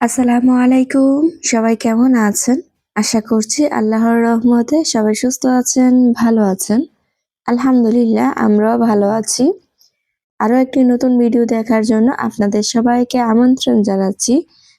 আসসালামু আলাইকুম। সবাই কেমন আছেন? আশা করছি আল্লাহর রহমতে সবাই সুস্থ আছেন, ভালো আছেন। আলহামদুলিল্লাহ আমরাও ভালো আছি। আরো একটি নতুন ভিডিও দেখার জন্য আপনাদের সবাইকে আমন্ত্রণ জানাচ্ছি।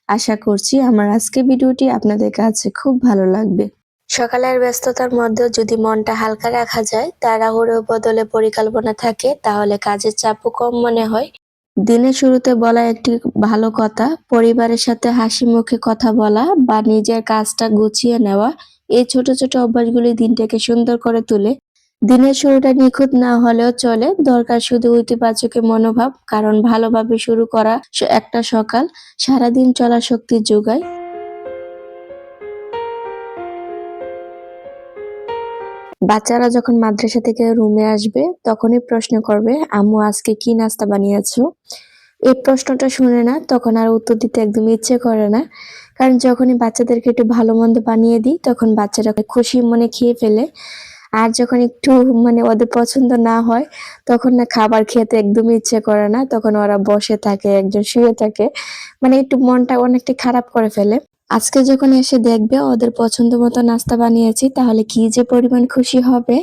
আশা করছি আমার আজকের ভিডিওটি আপনাদের কাছে খুব ভালো লাগবে। সকালের ব্যস্ততার মধ্যেও যদি মনটা হালকা রাখা যায়, তাড়াহুড়োর বদলে পরিকল্পনা থাকে, তাহলে কাজের চাপও কম মনে হয়। দিনের শুরুতে বলা একটি ভালো কথা, পরিবারের সাথে হাসি মুখে কথা বলা বা নিজের কাজটা গুছিয়ে নেওয়া, এই ছোট ছোট অভ্যাসগুলি দিনটাকে সুন্দর করে তোলে। দিনের শুরুটা নিখুঁত না হলেও চলে, দরকার শুধু ইতিবাচক মনোভাব, কারণ ভালোভাবে শুরু করা একটা সকাল সারাদিন চলার শক্তি যোগায়। বাচ্চারা যখন মাদ্রাসা থেকে রুমে আসবে তখনই প্রশ্ন করবে, আম্মু আজকে কি নাস্তা বানিয়েছো? এই প্রশ্নটা শুনে না তখন আর উত্তর দিতে একদম ইচ্ছে করে না। কারণ যখনই বাচ্চাদেরকে একটু ভালো মন্দ বানিয়ে দিই তখন বাচ্চারা খুশি মনে খেয়ে ফেলে। আর যখন একটু ওদের পছন্দ না হয় তখন না খাবার খেতে একদমই ইচ্ছে করে না। তখন ওরা বসে থাকে, একজন শুয়ে থাকে। একটু মনটা অনেকটা খারাপ করে ফেলে। আজকে যখন এসে দেখবে ওদের পছন্দ মতো নাস্তা বানিয়েছি তাহলে কি যে পরিমাণ খুশি হবে।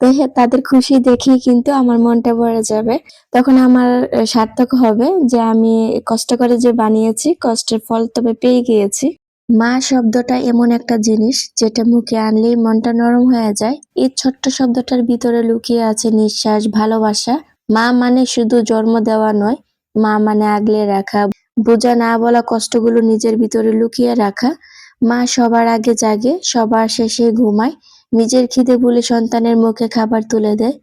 তো তাদের খুশি দেখেই কিন্তু আমার মনটা ভরে যাবে। তখন আমার সার্থক হবে যে আমি কষ্ট করে যে বানিয়েছি, কষ্টের ফল তবে পেয়ে গিয়েছি। মা শব্দটা এমন একটা জিনিস যেটা মুখে আনলেই মনটা নরম হয়ে যায়। এই ছোট্ট শব্দটার ভিতরে লুকিয়ে আছে নিঃশ্বাস, ভালোবাসা। মা মানে শুধু জন্ম দেওয়া নয়, মা মানে আগলে রাখা, বোঝা না বলা কষ্টগুলো নিজের ভিতরে লুকিয়ে রাখা। মা সবার আগে জাগে, সবার শেষে ঘুমায়, নিজের খিদে ভুলে সন্তানের মুখে খাবার তুলে দেয়।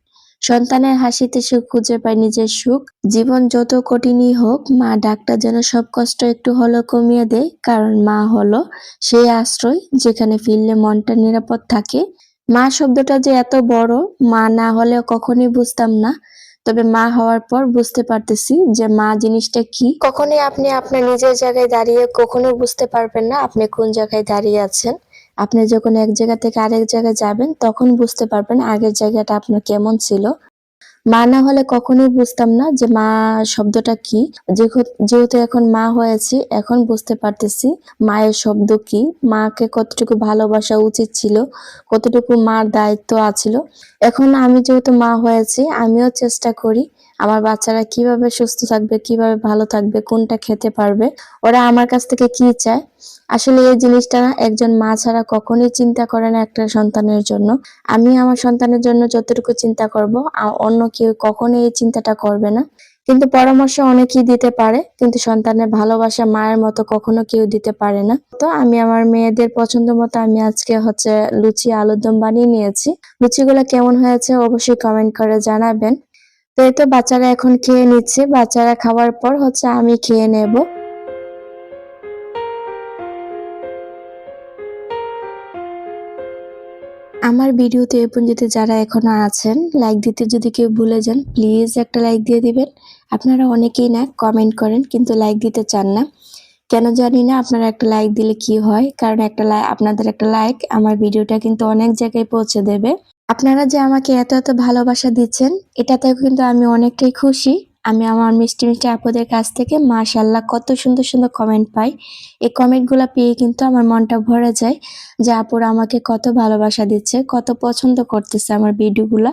সন্তানের হাসিতে সে খুঁজে পায় নিজের সুখ। জীবন যত কঠিনই হোক, মা ডাকটা যেন সব কষ্ট একটু হলেও কমিয়ে দেয়, কারণ মা হলো সেই আশ্রয় যেখানে ফিরলে মনটা নিরাপদ থাকে। মা শব্দটা যে এত বড়, মা না হলেও কখনোই বুঝতাম না। তবে মা হওয়ার পর বুঝতে পারতেছি যে মা জিনিসটা কি। কখনোই আপনি আপনার নিজের জায়গায় দাঁড়িয়ে কখনো বুঝতে পারবেন না আপনি কোন জায়গায় দাঁড়িয়ে আছেন। আপনি যখন এক জায়গা থেকে আরেক জায়গায় যাবেন তখন বুঝতে পারবেন আগের জায়গাটা আপনার কেমন ছিল। মা না হলে কখনোই বুঝতাম না যে মা শব্দটা কি। যেহেতু এখন মা হয়েছি, এখন বুঝতে পারতেছি মায়ের শব্দ কি, মাকে কতটুকু ভালোবাসা উচিত ছিল, কতটুকু মার দায়িত্ব আছিল। এখন আমি যেহেতু মা হয়েছি, আমিও চেষ্টা করি আমার বাচ্চারা কিভাবে সুস্থ থাকবে, কিভাবে ভালো থাকবে, কোনটা খেতে পারবে, ওরা আমার কাছ থেকে কি চায়। আসলে এই জিনিসটা না একজন মা ছাড়া কখনোই চিন্তা করে না একটা সন্তানের জন্য। আমি আমার সন্তানের জন্য যতটুকু চিন্তা করব, অন্য কেউ কখনোই এই চিন্তাটা করবে না। কিন্তু পরামর্শ অনেকেই দিতে পারে, কিন্তু সন্তানের ভালোবাসা মায়ের মতো কখনো কেউ দিতে পারে না। তো আমি আমার মেয়েদের পছন্দ মতো আমি আজকে লুচি আলুর দম বানিয়ে নিয়েছি। লুচিগুলো কেমন হয়েছে অবশ্যই কমেন্ট করে জানাবেন। তো এই তো বাচ্চারা এখন খেয়ে নিচ্ছে, বাচ্চারা খাওয়ার পর আমি খেয়ে নেব। আমার ভিডিওতে এ পর্যন্ত যারা এখনো আছেন, লাইক দিতে যদি কেউ ভুলে যান প্লিজ একটা লাইক দিয়ে দিবেন। আপনারা অনেকেই না কমেন্ট করেন কিন্তু লাইক দিতে চান না, কেন জানি না। আপনারা একটা লাইক দিলে কি হয়, কারণ আপনাদের একটা লাইক আমার ভিডিওটা কিন্তু অনেক জায়গায় পৌঁছে দেবে। আপনারা যে আমাকে এত এত ভালোবাসা দিচ্ছেন এটাতেও কিন্তু আমি অনেকটাই খুশি। আমি আমার মিষ্টি মিষ্টি আপুদের কাছ থেকে মাশাআল্লাহ কত সুন্দর সুন্দর কমেন্ট পাই। এই কমেন্টগুলো পেয়ে কিন্তু আমার মনটা ভরে যায় যে আপুরা আমাকে কত ভালোবাসা দিচ্ছে, কত পছন্দ করতেছে আমার ভিডিওগুলা।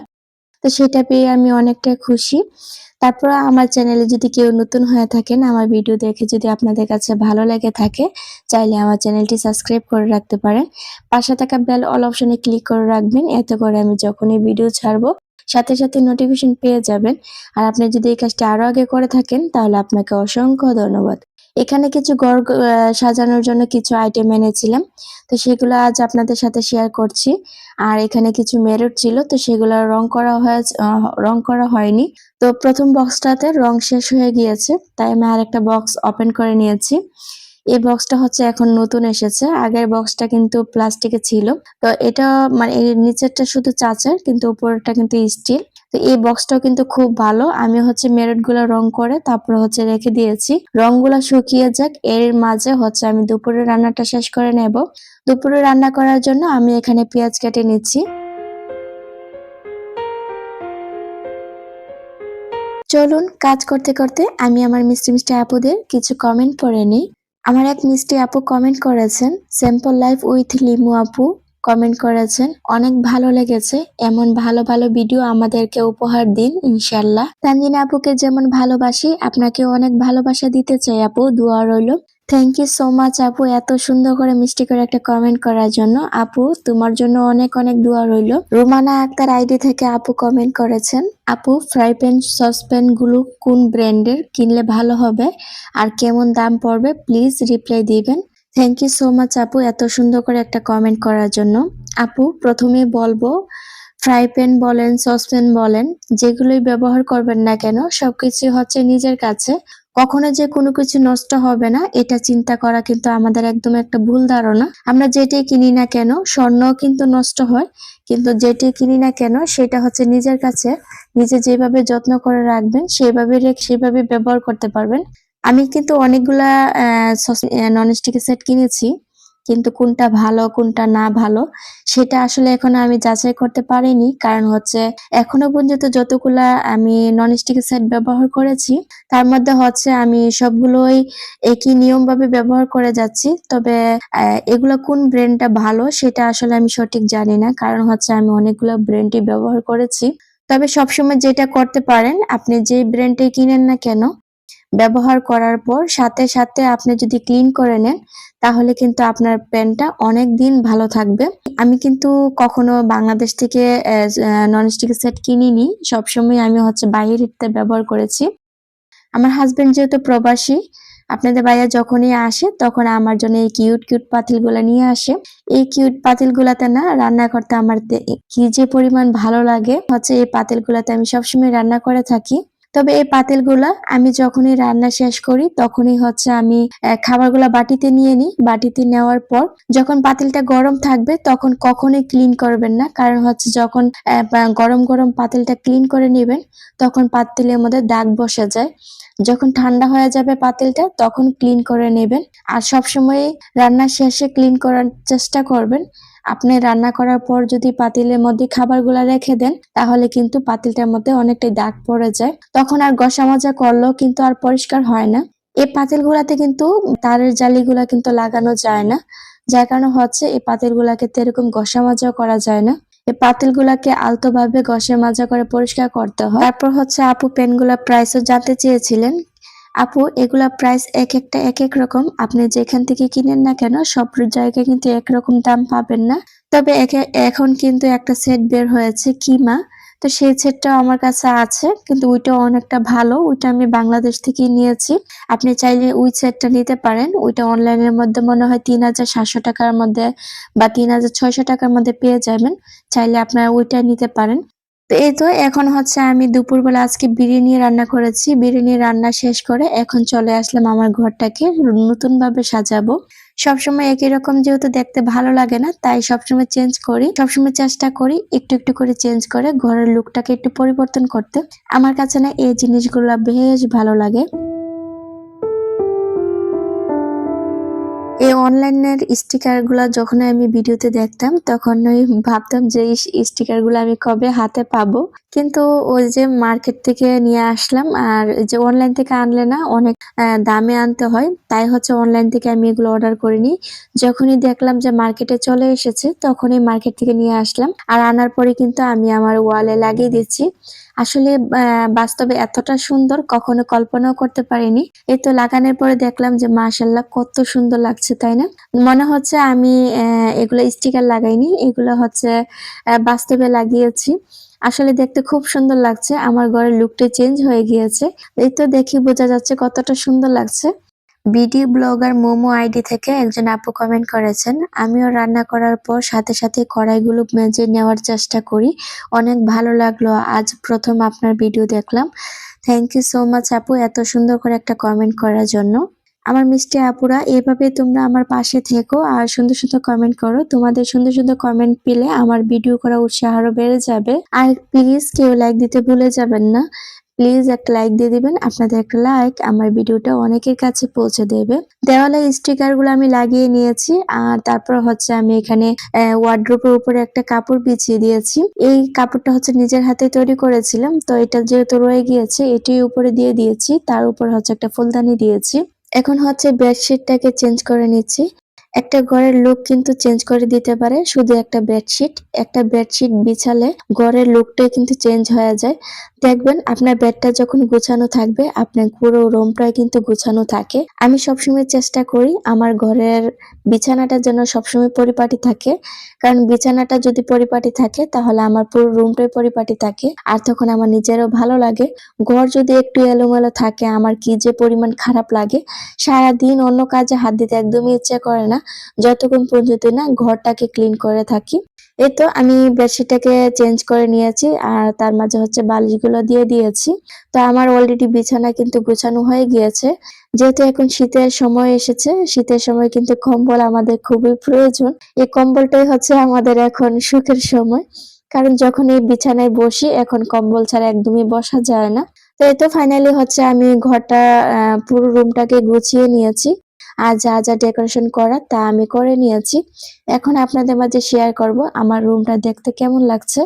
তো সেটা পেয়ে আমি অনেকটাই খুশি। তারপর আমার চ্যানেলে যদি কেউ নতুন হয়ে থাকেন, আমার ভিডিও দেখে যদি আপনাদের কাছে ভালো লেগে থাকে, চাইলে আমার চ্যানেলটি সাবস্ক্রাইব করে রাখতে পারেন। পাশে থাকা বেল অল অপশনে ক্লিক করে রাখবেন, এতে করে আমি যখনই ভিডিও ছাড়বো সাথে সাথে নোটিফিকেশন পেয়ে যাবেন। আর আপনি যদি এই কাজটি আরো আগে করে থাকেন তাহলে আপনাকে অসংখ্য ধন্যবাদ। এখানে কিছু ঘর সাজানোর জন্য কিছু আইটেম এনেছিলাম, তো সেগুলো আজ আপনাদের সাথে শেয়ার করছি। আর এখানে কিছু মেরুট ছিল, তো সেগুলো রং করা হয়নি। তো প্রথম বক্সটাতে রং শেষ হয়ে গিয়েছে, তাই আমি আরেকটা বক্স ওপেন করে নিয়েছি। এই বক্সটা এখন নতুন এসেছে, আগের বক্সটা কিন্তু প্লাস্টিকের ছিল। তো এটা এর নিচেরটা শুধু চাচার, কিন্তু উপরেরটা কিন্তু স্টিল। তো এই বক্সটাও কিন্তু খুব ভালো। আমি মেরুট গুলো রং করে তারপর রেখে দিয়েছি, রংগুলা শুকিয়ে যাক। এর মাঝে আমি দুপুরের রান্নাটা শেষ করে নেব। দুপুরে রান্না করার জন্য আমি এখানে পেঁয়াজ কেটে নিচ্ছি। চলুন কাজ করতে করতে আমি আমার মিষ্টি মিষ্টি আপুদের কিছু কমেন্ট পড়ে নিই। আমার এক মিষ্টি আপু কমেন্ট করেছেন, সিম্পল লাইফ উইথ লিমু আপু কমেন্ট করেছেন, অনেক ভালো লেগেছে, এমন ভালো ভালো ভিডিও আমাদেরকে উপহার দিন ইনশাল্লাহ। তানজিনা আপুকে যেমন ভালোবাসি আপনাকে অনেক ভালোবাসা দিতে চাই আপু, দোয়া রইল। থ্যাংক ইউ সো মাচ আপু এত সুন্দর করে মিষ্টি করে একটা কমেন্ট করার জন্য। আপু তোমার জন্য অনেক অনেক দোয়া রইল। রুমানা আক্তার আইডি থেকে আপু কমেন্ট করেছেন, আপু ফ্রাই প্যান সসপ্যান গুলো কোন ব্র্যান্ডের কিনলে ভালো হবে আর কেমন দাম পড়বে প্লিজ রিপ্লাই দিবেন। থ্যাংক ইউ সো মাচ আপু এত সুন্দর করে একটা কমেন্ট করার জন্য। আপু প্রথমে বলবো, ফ্রাই প্যান বলেন সসপ্যান বলেন যেগুলোই ব্যবহার করবেন না কেন সবকিছু হচ্ছে নিজের কাছে, কখনো যে কোনো কিছু নষ্ট হবে না এটা চিন্তা করা কিন্তু আমাদের একদম একটা ভুল ধারণা। আমরা যেটাই কিনি না কেন, স্বর্ণও কিন্তু নষ্ট হয়, কিন্তু যেটাই কিনি না কেন সেটা হচ্ছে নিজের কাছে, নিজে যেভাবে যত্ন করে রাখবেন সেভাবে ব্যবহার করতে পারবেন। আমি কিন্তু অনেকগুলা ননস্টিক সেট কিনেছি, কিন্তু কোনটা ভালো কোনটা না ভালো সেটা আসলে এখনো আমি যাচাই করতে পারিনি, কারণ হচ্ছে এখনো পর্যন্ত যতগুলা আমি ননস্টিক সেট ব্যবহার করেছি তার মধ্যে হচ্ছে আমি সবগুলোই একই নিয়ম ভাবে ব্যবহার করে যাচ্ছি। তবে এগুলা কোন ব্র্যান্ডটা ভালো সেটা আসলে আমি সঠিক জানি না, কারণ হচ্ছে আমি অনেকগুলো ব্র্যান্ডই ব্যবহার করেছি। তবে সবসময় যেটা করতে পারেন, আপনি যে ব্র্যান্ডে কিনেন না কেন ব্যবহার করার পর সাথে সাথে আপনি যদি ক্লিন করে নেন তাহলে কিন্তু আপনার প্যানটা অনেক দিন ভালো থাকবে। আমি কিন্তু কখনো বাংলাদেশ থেকে ননস্টিক সেট কিনিনি, সবসময় আমি হচ্ছে বাইরেরটা ব্যবহার করেছি। আমার হাজবেন্ড যেহেতু প্রবাসী, আপনাদের ভাইয়া যখনই আসে তখন আমার জন্য এই কিউট কিউট পাতিলগুলা নিয়ে আসে। এই কিউট পাতিলগুলাতে না রান্না করতে আমার কি যে পরিমাণ ভালো লাগে, হচ্ছে এই পাতিলগুলাতে আমি সবসময় রান্না করে থাকি। তবে এই পাতিলগুলা আমি যখনই রান্না শেষ করি তখনই হচ্ছে আমি খাবারগুলা বাটিতে নিয়ে নিই। বাটিতে নেওয়ার পর যখন পাতিলটা গরম থাকবে তখন কখনোই ক্লিন করবেন না, কারণ হচ্ছে যখন গরম গরম পাতিলটা ক্লিন করে নেবেন তখন পাতিলের মধ্যে দাগ বসে যায়। যখন ঠান্ডা হয়ে যাবে পাতিলটা তখন ক্লিন করে নেবেন। আর সবসময় রান্না শেষে ক্লিন করার চেষ্টা করবেন। আপনি রান্না করার পর যদি পাতিলের মধ্যে খাবারগুলা রেখে দেন তাহলে কিন্তু পাতিলটার মধ্যে অনেকটাই দাগ পড়ে যায়, তখন আর ঘষা মাজা করলেও কিন্তু আর পরিষ্কার হয় না। এই পাতিলগুলাতে কিন্তু তারের জালিগুলা কিন্তু লাগানো যায় না, যার কারণে হচ্ছে এই পাতিলগুলাকে এরকম ঘষা মাজা করা যায় না। এই পাতিলগুলাকে আলতোভাবে ঘষে মাজা করে পরিষ্কার করতে হয়। তারপর হচ্ছে আপু পেনগুলা প্রাইসও জানতে চেয়েছিলেন। আপু এগুলা প্রাইস এক একটা এক এক রকম, আপনি যেখান থেকে কিনেন না কেন সব জায়গায় কিন্তু একরকম দাম পাবেন না। তবে এখন কিন্তু একটা সেট বের হয়েছে কিমা, তো সেই সেটটাও আমার কাছে আছে, কিন্তু ওইটা অনেকটা ভালো, ওইটা আমি বাংলাদেশ থেকে নিয়েছি। আপনি চাইলে ওই সেটটা নিতে পারেন, ওইটা অনলাইনের মধ্যে মনে হয় 3700 টাকার মধ্যে বা 3600 টাকার মধ্যে পেয়ে যাবেন, চাইলে আপনারা ওইটা নিতে পারেন। তো এই তো এখন হচ্ছে আমি দুপুরবেলা আজকে বিরিয়ানি রান্না করেছি, বিরিয়ানি রান্না শেষ করে এখন চলে আসলাম আমার ঘরটাকে নতুন ভাবে সাজাবো। সবসময় একই রকম যেহেতু দেখতে ভালো লাগে না, তাই সবসময় চেঞ্জ করি, সবসময় চেষ্টা করি একটু একটু করে চেঞ্জ করে ঘরের লুকটাকে একটু পরিবর্তন করতে। আমার কাছে না এই জিনিসগুলো বেশ ভালো লাগে। এই অনলাইনের স্টিকার গুলা যখন আমি ভিডিওতে দেখতাম তখন ওই ভাবতাম যে এই স্টিকার গুলো আমি কবে হাতে পাবো, কিন্তু ওই যে মার্কেট থেকে নিয়ে আসলাম, আর যে অনলাইন থেকে আনলে না অনেক দামে আনতে হয়, তাই হচ্ছে অনলাইন থেকে আমি এগুলো অর্ডার করিনি। যখনই দেখলাম যে মার্কেটে চলে এসেছে তখনই মার্কেট থেকে নিয়ে আসলাম, আর আনার পরে কিন্তু আমি আমার ওয়ালে লাগিয়ে দিচ্ছি। আসলে বাস্তবে এতটা সুন্দর কখনো কল্পনাও করতে পারিনি। এই তো লাগানোর পরে দেখলাম যে মাশাআল্লাহ কত সুন্দর লাগছে, তাই না? মনে হচ্ছে আমি এগুলো স্টিকার লাগাইনি, এগুলো হচ্ছে বাস্তবে লাগিয়েছি। আসলে দেখতে খুব সুন্দর লাগছে, আমার ঘরের লুকটা চেঞ্জ হয়ে গিয়েছে। এই তো দেখি বোঝা যাচ্ছে কতটা সুন্দর লাগছে। ভিডিও ব্লগার মোমো আইডি থেকে একজন আপু কমেন্ট করেছেন, আমিও রান্না করার পর সাথে সাথে কড়াইগুলো মেজে নেওয়ার চেষ্টা করি, অনেক ভালো লাগলো, আজ প্রথম আপনার ভিডিও দেখলাম। থ্যাংক ইউ সো মাচ আপু এত সুন্দর করে একটা কমেন্ট করার জন্য। আমার মিষ্টি আপুরা এভাবে তোমরা আমার পাশে থেকো আর সুন্দর সুন্দর কমেন্ট করো, তোমাদের সুন্দর সুন্দর কমেন্ট পেলে আমার ভিডিও করা উৎসাহ আরো বেড়ে যাবে। আর প্লিজ কেউ লাইক দিতে ভুলে যাবেন না, প্লিজ একটা লাইক দিয়ে দিবেন, আপনাদের একটা লাইক আমার ভিডিওটা অনেকের কাছে পৌঁছে দেবে। দেওয়ালে স্টিকার গুলো আমি লাগিয়ে নিয়েছি, আর তারপর হচ্ছে আমি এখানে ওয়ার্ড্রোবের উপরে একটা কাপড় বিছিয়ে দিয়েছি। এই কাপড়টা হচ্ছে নিজের হাতে তৈরি করেছিলাম, তো এটা যেহেতু রয়ে গিয়েছে এটি উপরে দিয়ে দিয়েছি, তার উপর হচ্ছে একটা ফুলদানি দিয়েছি। এখন হচ্ছে বেডশিটটাকে চেঞ্জ করে নিচ্ছি। একটা ঘরের লুক কিন্তু চেঞ্জ করে দিতে পারে শুধু একটা বেডশিট। একটা বেডশিট বিছালে ঘরের লুকটাই কিন্তু চেঞ্জ হয়ে যায়। দেখবেন আপনার বেডটা যখন গোছানো থাকবে, আপনার পুরো রুমটাই কিন্তু গোছানো থাকে। আমি সবসময় চেষ্টা করি আমার ঘরের বিছানাটা যেন সবসময় পরিপাটি থাকে। কারণ বিছানাটা যদি পরিপাটি থাকে তাহলে আমার পুরো রুমটাই পরিপাটি থাকে। আর তখন আমার নিজেরও ভালো লাগে। ঘর যদি একটু এলোমেলো থাকে আমার কি যে পরিমাণ খারাপ লাগে। সারাদিন অন্য কাজে হাত দিতে একদমই ইচ্ছে করে না, যতক্ষণ পর্যন্ত না ঘরটাকে ক্লিন করে থাকি। এই তো আমি বেডশিটটাকে চেঞ্জ করে নিয়েছি আর তার মাঝে হচ্ছে বালিশগুলো দিয়ে দিয়েছি। তো আমার অলরেডি বিছানা কিন্তু গোছানো হয়ে গিয়েছে। যেহেতু এখন শীতের সময় এসেছে, শীতের সময় কিন্তু কম্বল আমাদের খুবই প্রয়োজন। এই কম্বলটাই হচ্ছে আমাদের এখন সুখের সময়। কারণ যখন এই বিছানায় বসি এখন কম্বল ছাড়া একদমই বসা যায় না। তো এই তো ফাইনালি হচ্ছে আমি ঘরটা পুরো রুমটাকে গুছিয়ে নিয়েছি। আর যা যা ডেকোরেশন করার তা আমি করে নিয়েছি। এখন আপনাদের মাঝে শেয়ার করব আমার রুমটা দেখতে কেমন লাগছে।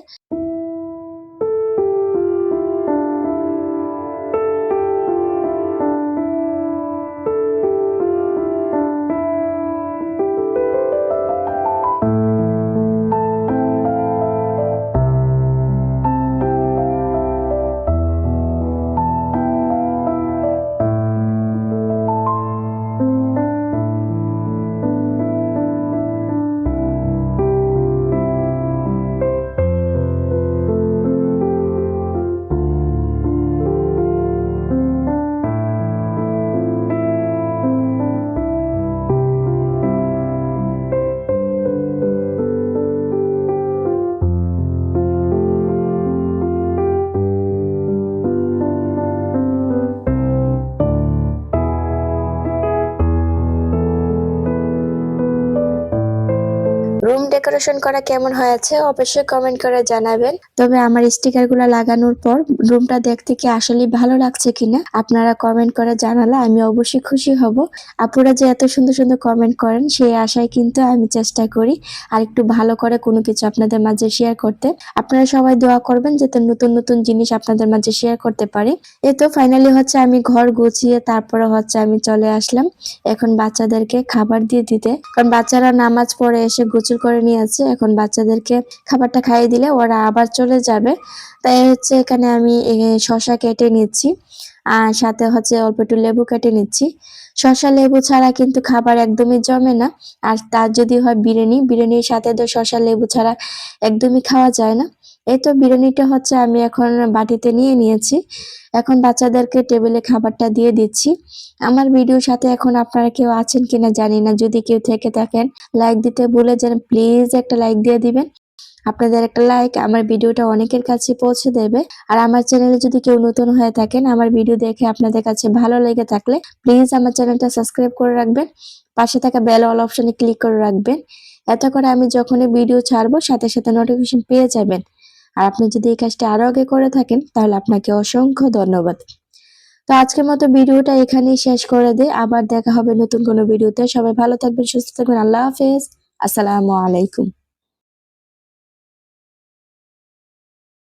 রুম ডেকোরেশন করা কেমন হয়েছে অবশ্যই কমেন্ট করে জানাবেন। তবে আমার স্টিকার গুলা লাগানোর পর রুমটা দেখতে কি আসলে ভালো লাগছে কিনা আপনারা কমেন্ট করে জানালে আমি অবশ্যই খুশি হব। আপুরা যে এত সুন্দর সুন্দর কমেন্ট করেন সেই আশায় কিন্তু আমি চেষ্টা করি আর একটু ভালো করে কোনো কিছু আপনাদের মাঝে শেয়ার করতে। আপনারা সবাই দোয়া করবেন যাতে নতুন নতুন জিনিস আপনাদের মাঝে শেয়ার করতে পারি। এই তো ফাইনালি হচ্ছে আমি ঘর গুছিয়ে তারপরে হচ্ছে আমি চলে আসলাম এখন বাচ্চাদেরকে খাবার দিয়ে দিতে। কারণ বাচ্চারা নামাজ পড়ে এসে গোসল করে নিয়েছে, এখন বাচ্চাদেরকে খাবারটা খাইয়ে দিলে ওরা আবার চলে যাবে। তাই হচ্ছে এখানে আমি শসা কেটে নিচ্ছি আর সাথে হচ্ছে অল্প একটু লেবু কেটে নিচ্ছি। শসা লেবু ছাড়া কিন্তু খাবার একদমই জমে না। আর তার যদি হয় বিরিয়ানি, বিরিয়ানির সাথে তো শসা লেবু ছাড়া একদমই খাওয়া যায় না। এই তো বিরিয়ানিটা হচ্ছে আমি এখন বাটিতে নিয়ে নিয়েছি। এখন বাচ্চাদেরকে টেবিলে খাবারটা দিয়ে দিচ্ছি। আমার ভিডিওর সাথে এখন আপনারা কেউ আছেন কিনা জানি না, যদি কেউ থেকে থাকেন লাইক দিতে ভুলে যান, প্লিজ একটা লাইক দিয়ে দিবেন। আপনাদের একটা লাইক আমার ভিডিওটা অনেকের কাছে পৌঁছে দেবে। আর আমার চ্যানেলে যদি কেউ নতুন হয়ে থাকেন, আমার ভিডিও দেখে আপনাদের কাছে ভালো লেগে থাকলে প্লিজ আমার চ্যানেলটা সাবস্ক্রাইব করে রাখবেন, পাশে থাকা বেল অল অপশনে ক্লিক করে রাখবেন। এত করে আমি যখনই ভিডিও ছাড়বো সাথে সাথে নোটিফিকেশন পেয়ে যাবেন। আর আপনি যদি এই কাজটা আরো আগে করে থাকেন তাহলে আপনাকে অসংখ্য ধন্যবাদ। তো আজকের মতো ভিডিওটা এখানেই শেষ করে দেই। আবার দেখা হবে নতুন কোনো ভিডিওতে। সবাই ভালো থাকবেন, সুস্থ থাকবেন। আল্লাহ হাফেজ। আসসালামু আলাইকুম।